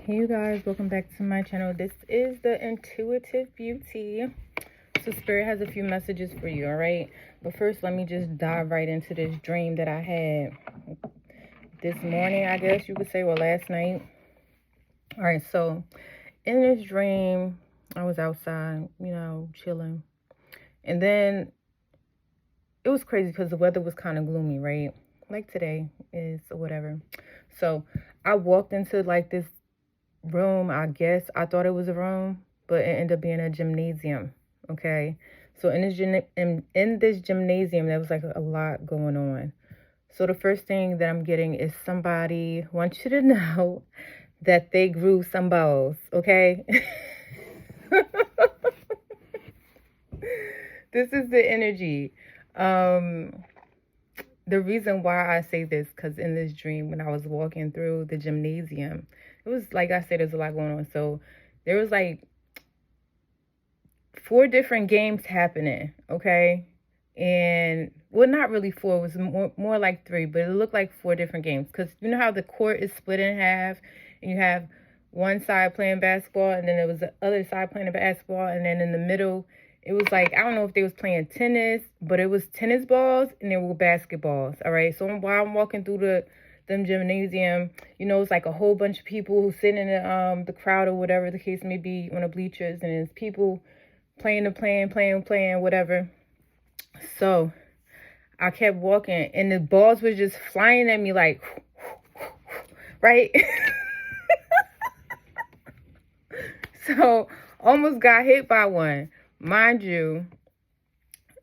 Hey you guys, welcome back to my channel. This is the Intuitive Beauty. So Spirit has a few messages for you, all right? But first, let me just dive right into this dream that I had this morning, I guess you could say, or last night. All right, so in this dream, I was outside, chilling. And then it was crazy because the weather was kind of gloomy, right? Like today is or whatever. So I walked into like this room. I guess I thought it was a room, but it ended up being a gymnasium. Okay, so in this gymnasium there was like a lot going on. So the first thing that I'm getting is somebody wants you to know that they grew some balls. Okay. This is the energy. The reason why I say this, because in this dream, when I was walking through the gymnasium, it was like I said, there's a lot going on. So there was like 4 different games happening, okay? And well, not really 4, it was more like 3, but it looked like 4 different games. Because you know how the court is split in half, and you have one side playing basketball, and then there was the other side playing the basketball, and then in the middle, it was like, I don't know if they was playing tennis, but it was tennis balls, and there were basketballs, all right? So while I'm walking through them gymnasium, it's like a whole bunch of people who sit in the crowd or whatever the case may be on the bleachers, and there's people playing, whatever. So I kept walking, and the balls was just flying at me like, right? So almost got hit by one. Mind you,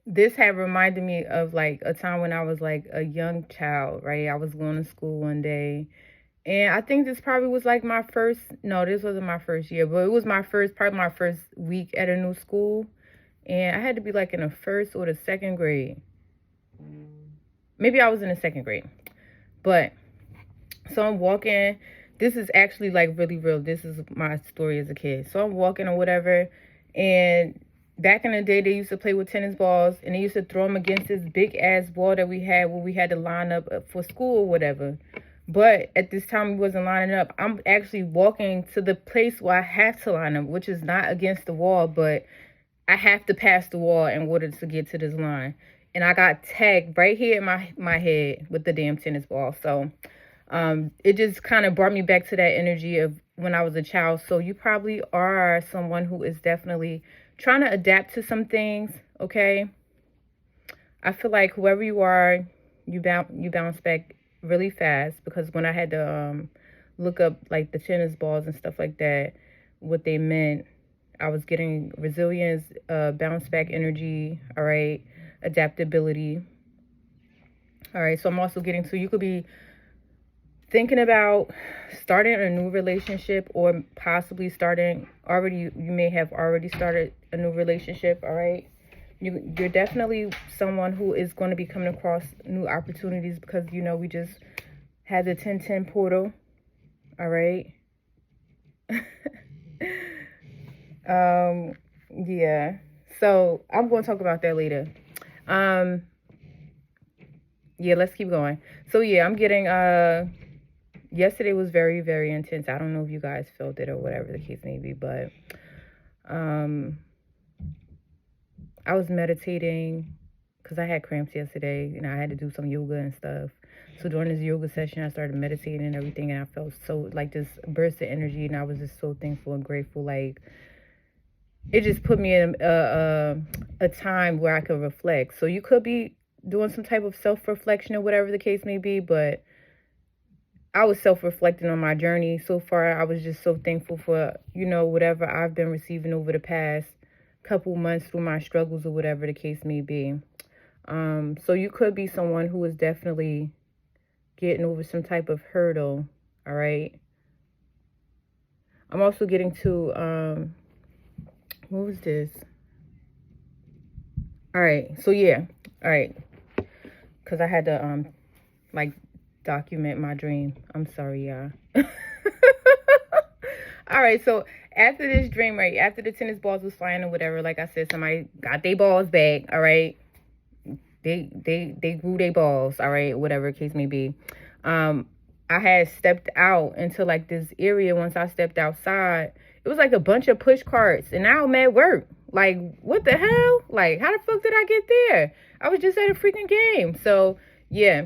this had reminded me of like a time when I was like a young child, right? I was going to school one day, and I think this probably was like my first, no, this wasn't my first year, but it was probably my first week at a new school. And I had to be like in the first or the second grade. Maybe I was in the second grade. But so I'm walking. This is actually like really real. This is my story as a kid. So I'm walking or whatever. And back in the day, they used to play with tennis balls. And they used to throw them against this big ass wall that we had where we had to line up for school or whatever. But at this time, we wasn't lining up. I'm actually walking to the place where I have to line up, which is not against the wall, but I have to pass the wall in order to get to this line. And I got tagged right here in my head with the damn tennis ball. So it just kind of brought me back to that energy of when I was a child. So you probably are someone who is definitely trying to adapt to some things, okay? I feel like whoever you are, you bounce back really fast, because when I had to look up like the tennis balls and stuff like that, what they meant, I was getting resilience, bounce back energy, all right, adaptability. All right, so I'm also getting to, you could be thinking about starting a new relationship, or possibly you may have already started a new relationship, all right? You're definitely someone who is going to be coming across new opportunities, because, we just had the 1010 portal, all right? Yeah, so I'm going to talk about that later. Yeah, let's keep going. So yeah, I'm getting yesterday was very, very intense. I don't know if you guys felt it or whatever the case may be, but I was meditating because I had cramps yesterday, and I had to do some yoga and stuff. So during this yoga session, I started meditating and everything, and I felt so like this burst of energy, and I was just so thankful and grateful. Like, it just put me in a time where I could reflect. So you could be doing some type of self-reflection or whatever the case may be, but I was self-reflecting on my journey so far. I was just so thankful for, whatever I've been receiving over the past couple months through my struggles or whatever the case may be. So you could be someone who is definitely getting over some type of hurdle, all right? I'm also getting to, what was this? All right, so yeah, all right. Because I had to, like, document my dream. I'm sorry, y'all. All right, so after this dream, right, after the tennis balls was flying or whatever, like I said, somebody got their balls back, all right? They grew their balls, all right, whatever the case may be. I had stepped out into like this area. Once I stepped outside, it was like a bunch of push carts, and now I'm at work. Like, what the hell? Like, how the fuck did I get there? I was just at a freaking game. So yeah,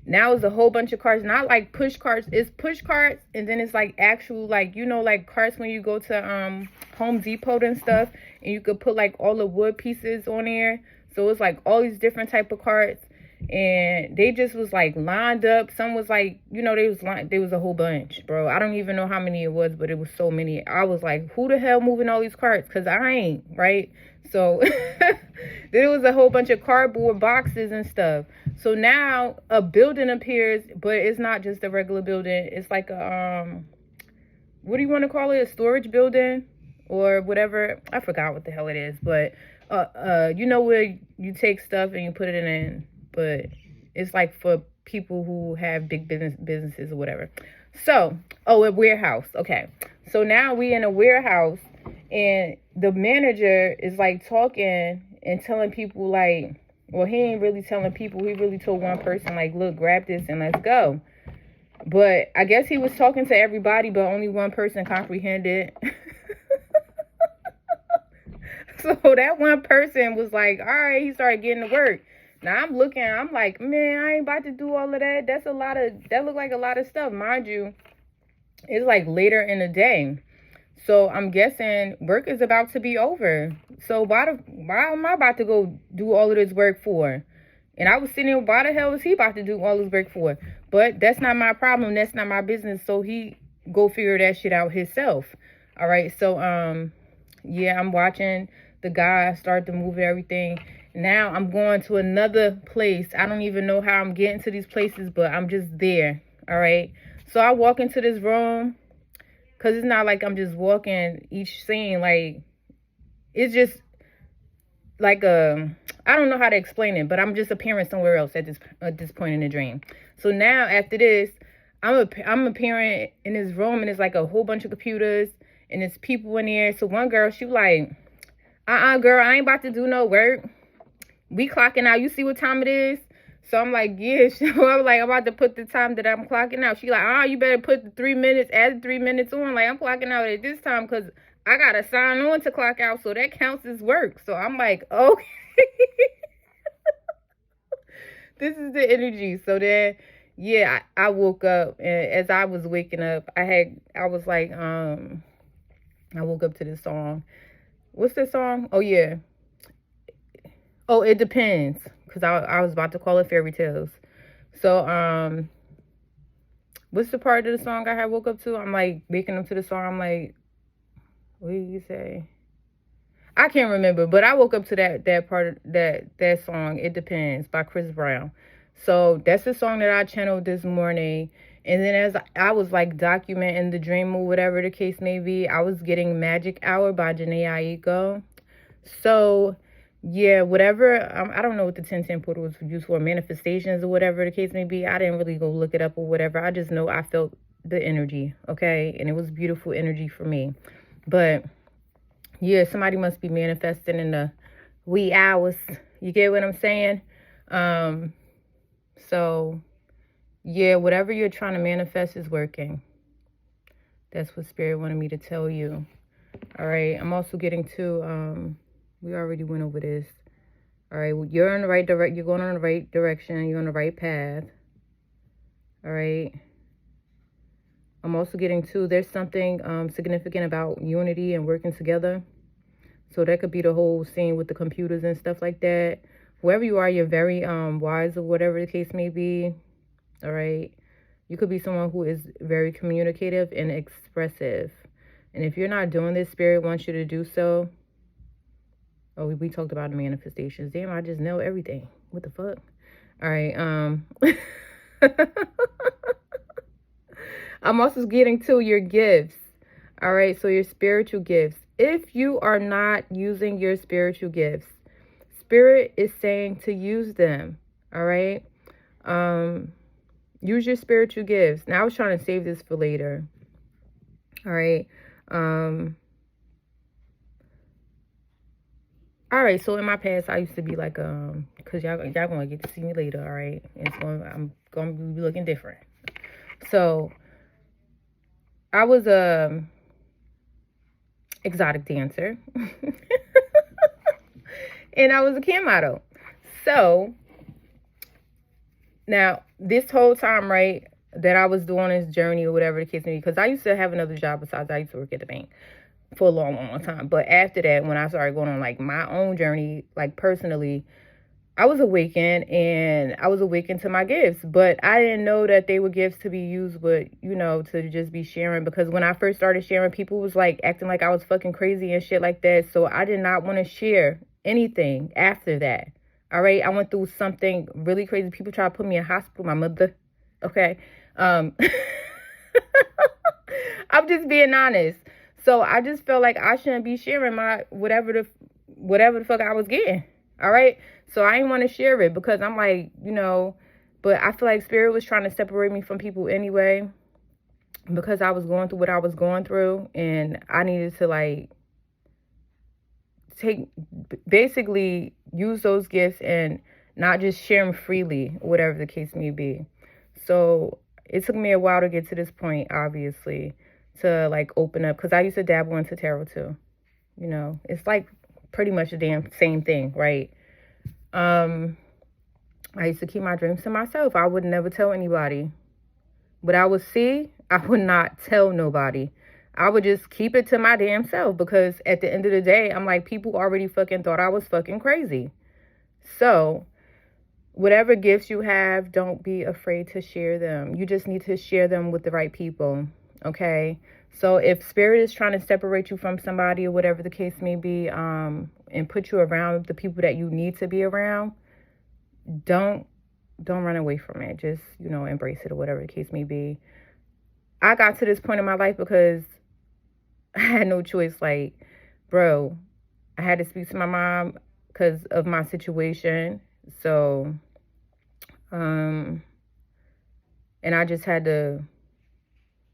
now it's a whole bunch of carts, not like push carts. It's push carts, and then it's like actual, like, you know, like carts when you go to Home Depot and stuff, and you could put like all the wood pieces on there. So it's like all these different type of carts, and they just was like lined up. Some was like, you know, there was a whole bunch, bro. I don't even know how many it was, but it was so many. I was like, who the hell moving all these carts? Because I ain't, right? So there was a whole bunch of cardboard boxes and stuff. So now a building appears, but it's not just a regular building. It's like a what do you want to call it? A storage building or whatever. I forgot what the hell it is, but you know, where you take stuff and you put it in, but it's like for people who have big businesses or whatever. So, a warehouse. Okay. So now we in a warehouse, and the manager is like talking and telling people like, well, he ain't really telling people. He really told one person like, look, grab this and let's go. But I guess he was talking to everybody, but only one person comprehended. So that one person was like, all right, he started getting to work. Now I'm looking, I'm like, man, I ain't about to do all of that. That look like a lot of stuff. Mind you, it's like later in the day. So I'm guessing work is about to be over. So why am I about to go do all of this work for? And I was sitting there, why the hell is he about to do all this work for? But that's not my problem. That's not my business. So he go figure that shit out himself. All right. So, yeah, I'm watching the guy start to move everything. Now I'm going to another place. I don't even know how I'm getting to these places, but I'm just there. All right. So I walk into this room, because it's not like I'm just walking each scene. Like, it's just like I don't know how to explain it, but I'm just appearing somewhere else at this point in the dream. So now after this, I'm appearing in this room, and it's like a whole bunch of computers, and there's people in there. So one girl, she was like, girl, I ain't about to do no work. We clocking out. You see what time it is? So I'm like, yeah. So I'm like, I'm about to put the time that I'm clocking out. She like, you better put the 3 minutes, add the 3 minutes on. Like, I'm clocking out at this time because I got to sign on to clock out. So that counts as work. So I'm like, okay. This is the energy. So then, yeah, I woke up, and as I was waking up, I woke up to this song. What's the song? Oh, yeah. Oh, it depends. Because I was about to call it Fairy Tales. So, what's the part of the song I had woke up to? I'm like waking up to the song. I'm like, what did you say? I can't remember, but I woke up to that part of that song, It Depends, by Chris Brown. So that's the song that I channeled this morning. And then as I was like documenting the dream or whatever the case may be, I was getting Magic Hour by Janae Aiko. So yeah, whatever, I don't know what the 1010 portal was used for, manifestations or whatever the case may be. I didn't really go look it up or whatever. I just know I felt the energy, okay? And it was beautiful energy for me. But yeah, somebody must be manifesting in the wee hours. You get what I'm saying? So yeah, whatever you're trying to manifest is working. That's what Spirit wanted me to tell you. All right. I'm also getting to, we already went over this. All right. You're in the right direction. You're going in the right direction. You're on the right path. All right. I'm also getting to, there's something significant about unity and working together. So that could be the whole scene with the computers and stuff like that. Whoever you are, you're very wise or whatever the case may be. All right. You could be someone who is very communicative and expressive. And if you're not doing this, Spirit wants you to do so. Oh, we talked about the manifestations. Damn, I just know everything. What the fuck? All right. I'm also getting to your gifts. All right. So your spiritual gifts. If you are not using your spiritual gifts, Spirit is saying to use them. All right. Use your spiritual gifts. Now I was trying to save this for later. All right. All right, so in my past, I used to be like, because y'all gonna get to see me later, all right? I'm gonna be looking different. So I was a exotic dancer and I was a camp model. So now this whole time, right, that I was doing this journey or whatever the case may be, because I used to have another job besides I used to work at the bank for a long, long time. But after that, when I started going on like my own journey, like personally, I was awakened and I was awakened to my gifts, but I didn't know that they were gifts to be used with, you know, to just be sharing. Because when I first started sharing, people was like acting like I was fucking crazy and shit like that. So I did not want to share anything after that. All right. I went through something really crazy. People tried to put me in hospital. My mother. Okay. I'm just being honest. So I just felt like I shouldn't be sharing my whatever the fuck I was getting. All right. So I didn't want to share it because I'm like, you know, but I feel like Spirit was trying to separate me from people anyway because I was going through what I was going through, and I needed to like basically use those gifts and not just share them freely, whatever the case may be. So it took me a while to get to this point, obviously, to like open up, because I used to dabble into tarot too. You know, it's like pretty much the damn same thing, right? I used to keep my dreams to myself. I would never tell anybody. What I would see, I would not tell nobody. I would just keep it to my damn self, because at the end of the day, I'm like, people already fucking thought I was fucking crazy. So whatever gifts you have, don't be afraid to share them. You just need to share them with the right people. Okay. So if Spirit is trying to separate you from somebody or whatever the case may be, and put you around the people that you need to be around, don't run away from it. Just, you know, embrace it or whatever the case may be. I got to this point in my life because I had no choice. Like, bro, I had to speak to my mom because of my situation. So, and I just had to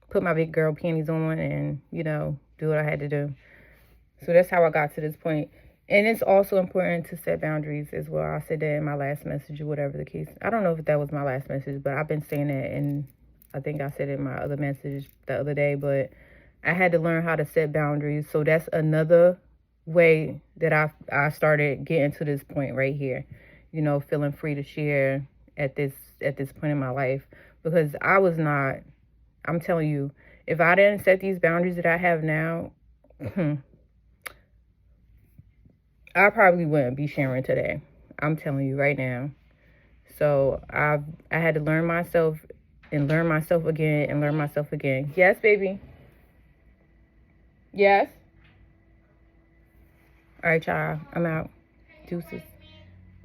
put my big girl panties on and, you know, do what I had to do. So that's how I got to this point. And it's also important to set boundaries as well. I said that in my last message or whatever the case. I don't know if that was my last message, but I've been saying that, and I think I said it in my other message the other day. But I had to learn how to set boundaries. So that's another way that I started getting to this point right here. You know, feeling free to share at this point in my life, because I was not. I'm telling you, if I didn't set these boundaries that I have now, I probably wouldn't be sharing today. I'm telling you right now. So I had to learn myself and learn myself again and learn myself again. Yes, baby. Yes. All right, y'all. I'm out. Deuces.